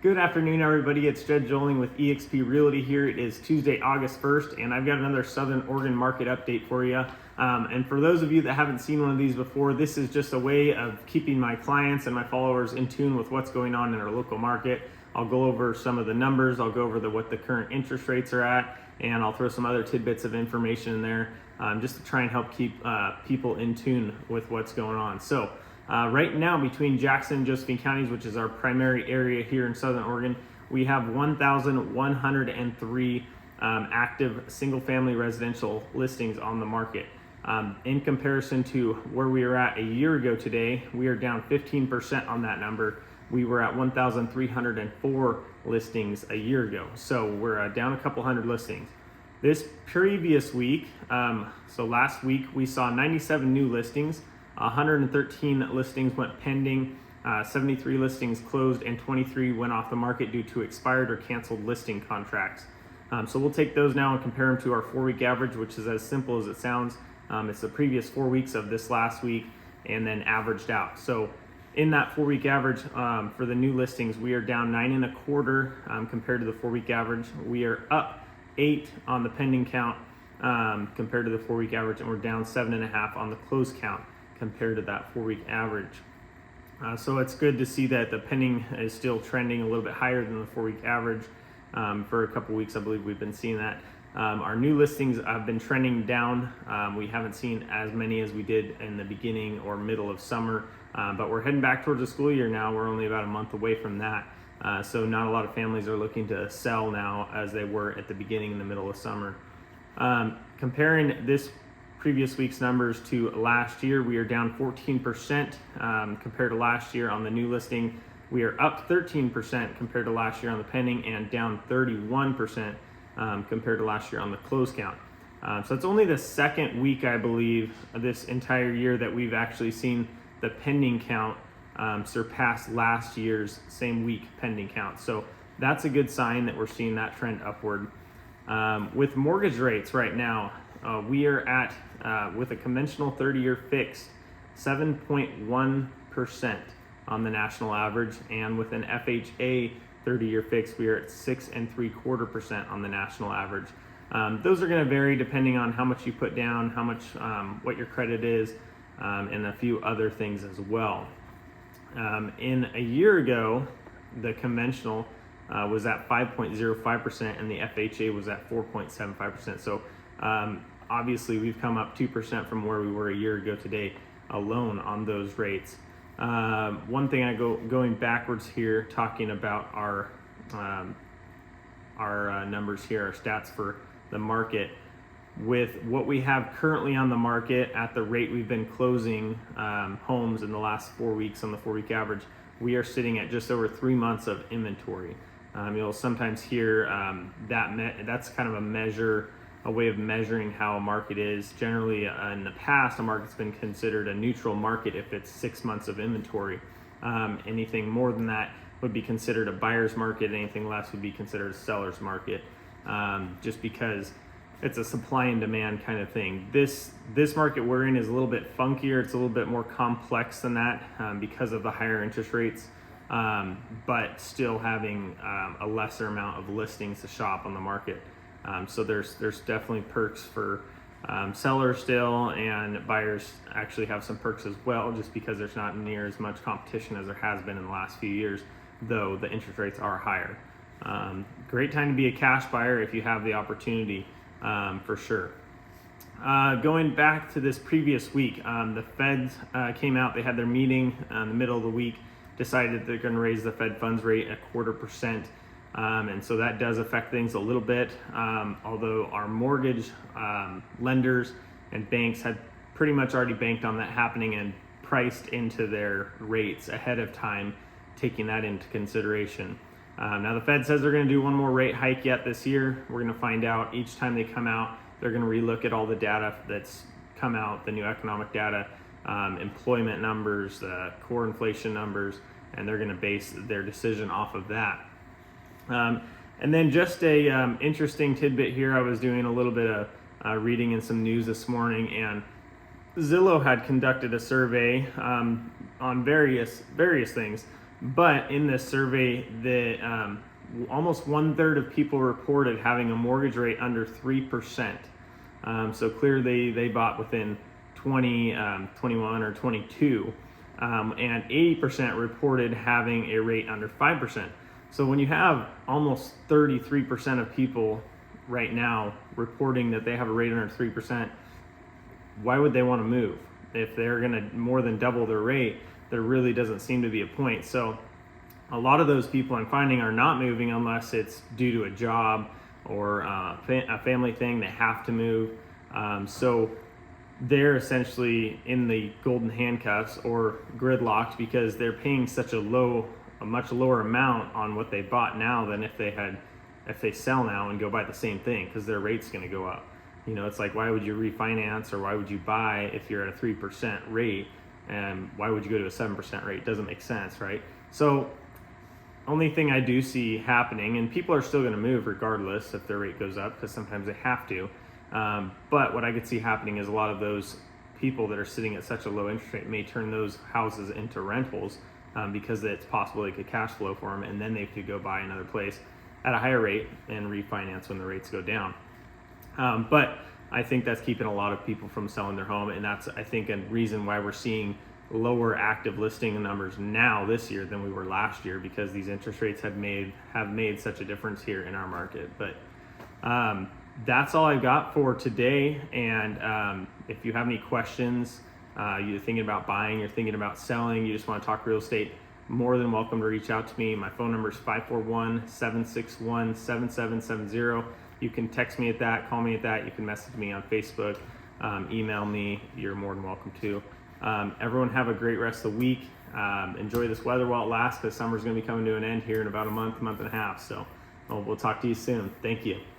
Good afternoon, everybody. It's Jed Joling with eXp Realty here. It is Tuesday, August 1st, and I've got another Southern Oregon market update for you. And for those of you that haven't seen one of these before, this is just a way of keeping my clients and my followers in tune with what's going on in our local market. I'll go over some of the numbers, I'll go over what the current interest rates are at, and I'll throw some other tidbits of information in there just to try and help keep people in tune with what's going on. So right now, between Jackson and Josephine counties, which is our primary area here in Southern Oregon, we have 1,103 active single-family residential listings on the market. In comparison to where we were at a year ago today, we are down 15% on that number. We were at 1,304 listings a year ago, so we're down a couple hundred listings. This previous week, so last week, we saw 97 new listings. 113 listings went pending, 73 listings closed, and 23 went off the market due to expired or canceled listing contracts. So we'll take those now and compare them to our 4-week average, which is as simple as it sounds. It's the previous 4 weeks of this last week and then averaged out. So in that 4-week average for the new listings, we are down 9.25 compared to the 4-week average. We are up 8 on the pending count compared to the 4-week average, and we're down 7.5 on the closed count compared to that 4-week average. So it's good to see that the pending is still trending a little bit higher than the 4-week average. For a couple weeks, I believe we've been seeing that. Our new listings have been trending down. We haven't seen as many as we did in the beginning or middle of summer, but we're heading back towards the school year now. We're only about a month away from that. So not a lot of families are looking to sell now as they were at the beginning in the middle of summer. Comparing this previous week's numbers to last year, we are down 14% compared to last year on the new listing. We are up 13% compared to last year on the pending, and down 31% compared to last year on the close count. So it's only the second week, I believe, of this entire year that we've actually seen the pending count surpass last year's same week pending count. So that's a good sign that we're seeing that trend upward. With mortgage rates right now, we are at, with a conventional 30-year fix, 7.1% on the national average, and with an FHA 30-year fix, we are at 6.75% on the national average. Those are going to vary depending on how much you put down, how much, what your credit is, and a few other things as well. In a year ago, the conventional was at 5.05%, and the FHA was at 4.75%. So obviously we've come up 2% from where we were a year ago today alone on those rates. One thing going backwards here, talking about our numbers here, our stats for the market. With what we have currently on the market at the rate we've been closing homes in the last 4 weeks on the 4-week average, we are sitting at just over 3 months of inventory. You'll sometimes hear that's kind of a way of measuring how a market is. Generally, in the past, a market's been considered a neutral market if it's 6 months of inventory. Anything more than that would be considered a buyer's market. Anything less would be considered a seller's market, just because it's a supply and demand kind of thing. This market we're in is a little bit funkier. It's a little bit more complex than that because of the higher interest rates, but still having a lesser amount of listings to shop on the market. So there's definitely perks for sellers still, and buyers actually have some perks as well, just because there's not near as much competition as there has been in the last few years, though the interest rates are higher. Great time to be a cash buyer if you have the opportunity, for sure. Going back to this previous week, the Feds came out, they had their meeting in the middle of the week, decided they're going to raise the Fed funds rate 0.25%. And so that does affect things a little bit, although our mortgage lenders and banks had pretty much already banked on that happening and priced into their rates ahead of time, taking that into consideration. Now the Fed says they're going to do one more rate hike yet this year. We're going to find out. Each time they come out, they're going to relook at all the data that's come out, the new economic data, employment numbers, core inflation numbers, and they're going to base their decision off of that. And then just a interesting tidbit here. I was doing a little bit of reading in some news this morning, and Zillow had conducted a survey on various things. But in this survey, almost 1/3 of people reported having a mortgage rate under 3%. So clearly they bought within 21 or 22. And 80% reported having a rate under 5%. So when you have almost 33% of people right now reporting that they have a rate under 3%, why would they want to move? If they're going to more than double their rate, there really doesn't seem to be a point. So a lot of those people I'm finding are not moving unless it's due to a job or a family thing. They have to move. So they're essentially in the golden handcuffs or gridlocked because they're paying such a much lower amount on what they bought now than if they sell now and go buy the same thing, because their rate's going to go up. You know, it's like, why would you refinance or why would you buy if you're at a 3% rate, and why would you go to a 7% rate? It doesn't make sense, right? So only thing I do see happening, and people are still going to move regardless if their rate goes up, because sometimes they have to. But what I could see happening is a lot of those people that are sitting at such a low interest rate may turn those houses into rentals, because it's possible they could cash flow for them, and then they could go buy another place at a higher rate and refinance when the rates go down. But I think that's keeping a lot of people from selling their home, and that's, I think, a reason why we're seeing lower active listing numbers now this year than we were last year, because these interest rates have made such a difference here in our market. But that's all I've got for today. And if you have any questions, you're thinking about buying, you're thinking about selling, you just want to talk real estate, more than welcome to reach out to me. My phone number is 541-761-7770. You can text me at that, call me at that. You can message me on Facebook, email me. You're more than welcome to. Everyone have a great rest of the week. Enjoy this weather while it lasts, because summer's going to be coming to an end here in about a month and a half. So we'll talk to you soon. Thank you.